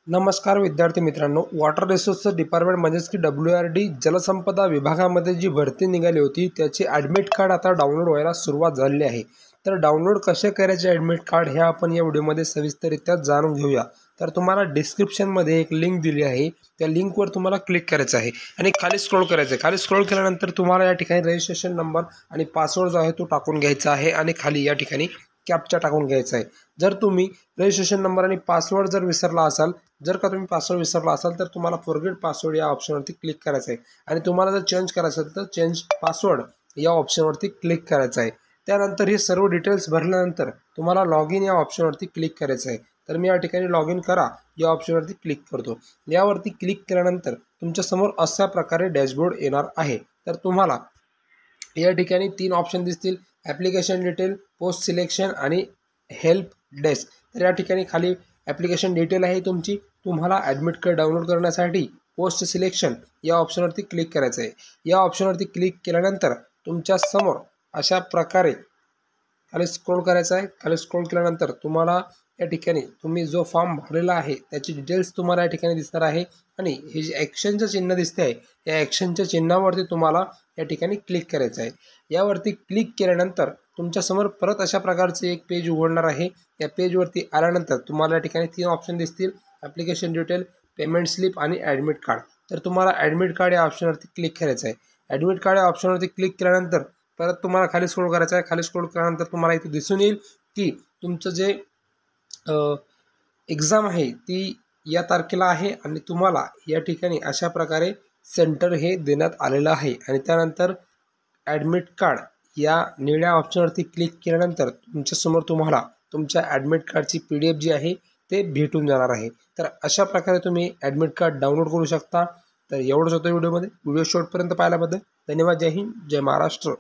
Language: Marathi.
नमस्कार विद्यार्थी मित्रांनो, वॉटर रिसोर्स डिपार्टमेंट म्हणजेच की WRD जलसंपदा विभागामध्ये जी भरती निघाली होती त्याचे ॲडमिट कार्ड आता डाउनलोड व्हायला सुरुवात झालेली आहे। तर डाउनलोड कसे करायचे ॲडमिट कार्ड हे आपण या व्हिडिओमध्ये सविस्तररित्या जाणून घेऊया। तर तुम्हाला डिस्क्रिप्शनमध्ये एक लिंक दिली आहे, त्या लिंकवर तुम्हाला क्लिक करायचं आहे आणि खाली स्क्रॉल करायचं आहे। खाली स्क्रॉल केल्यानंतर तुम्हाला या ठिकाणी रजिस्ट्रेशन नंबर आणि पासवर्ड जो आहे तो टाकून घ्यायचा आहे आणि खाली या ठिकाणी कॅप्चा टाकून घ्यायचा आहे। जर तुम्ही रजिस्ट्रेशन नंबर आणि पासवर्ड जर विसरला असाल, जर का तुम्ही पासवर्ड विसरला असाल तर तुम्हाला फॉरगेट पासवर्ड या ऑप्शनवरती क्लिक करायचं आहे आणि तुम्हाला जर चेंज करायचं असेल तर चेंज पासवर्ड या ऑप्शनवरती क्लिक करायचं आहे। त्यानंतर हे सर्व डिटेल्स भरल्यानंतर तुम्हाला लॉग इन या ऑप्शनवरती क्लिक करायचं आहे। तर मी या ठिकाणी लॉग इन करा या ऑप्शनवरती क्लिक करतो। यावरती क्लिक केल्यानंतर तुमच्यासमोर अशा प्रकारे डॅशबोर्ड येणार आहे। तर तुम्हाला या ठिकाणी 3 ऑप्शन दिसतील, ॲप्लिकेशन डिटेल, पोस्ट सिलेक्शन आणि हेल्प डेस्क। तर या ठिकाणी खाली ॲप्लिकेशन डिटेल आहे तुमची, तुम्हाला ॲडमिट कार्ड डाउनलोड करण्यासाठी पोस्ट सिलेक्शन या ऑप्शनवरती क्लिक करायचं आहे। या ऑप्शनवरती क्लिक केल्यानंतर तुमच्या समोर अशा प्रकारे खाली स्क्रॉल करायचं आहे। खाली स्क्रॉल केल्यानंतर तुम्हाला या ठिकाणी तुम्ही जो फॉर्म भरलेला आहे त्याची डिटेल्स तुम्हाला या ठिकाणी दिसणार आहे आणि हे जे ॲक्शनचं चिन्ह दिसते आहे या ॲक्शनच्या चिन्हावरती तुम्हाला या ठिकाणी क्लिक करायचं आहे। यावरती क्लिक केल्यानंतर तुमच्यासमोर परत अशा प्रकारचे एक पेज उघडणार आहे। या पेजवरती आल्यानंतर तुम्हाला या ठिकाणी 3 ऑप्शन दिसतील, ॲप्लिकेशन डिटेल, पेमेंट स्लिप आणि ॲडमिट कार्ड। तर तुम्हाला ॲडमिट कार्ड या ऑप्शनवरती क्लिक करायचं आहे। ॲडमिट कार्ड या ऑप्शनवरती क्लिक केल्यानंतर परत तुम्हाला खाली स्क्रॉल करायचं आहे। खाली स्क्रॉल केल्यानंतर तुम्हाला इथे दिसून येईल की तुमचं जे एक्झाम आहे ती या तारखेला आहे आणि तुम्हाला या ठिकाणी अशा प्रकारे सेंटर हे देण्यात आलेलं आहे। आणि त्यानंतर ॲडमिट कार्ड या निळ्या ऑप्शनवरती क्लिक केल्यानंतर तुमच्यासमोर तुम्हाला तुमच्या ॲडमिट कार्डची PDF जी आहे ते भेटून जाणार आहे। तर अशा प्रकारे तुम्ही ॲडमिट कार्ड डाउनलोड करू शकता। तर एवढंच होतं व्हिडिओमध्ये। व्हिडिओ शेवटपर्यंत पाहिल्याबद्दल धन्यवाद। जय हिंद, जय महाराष्ट्र।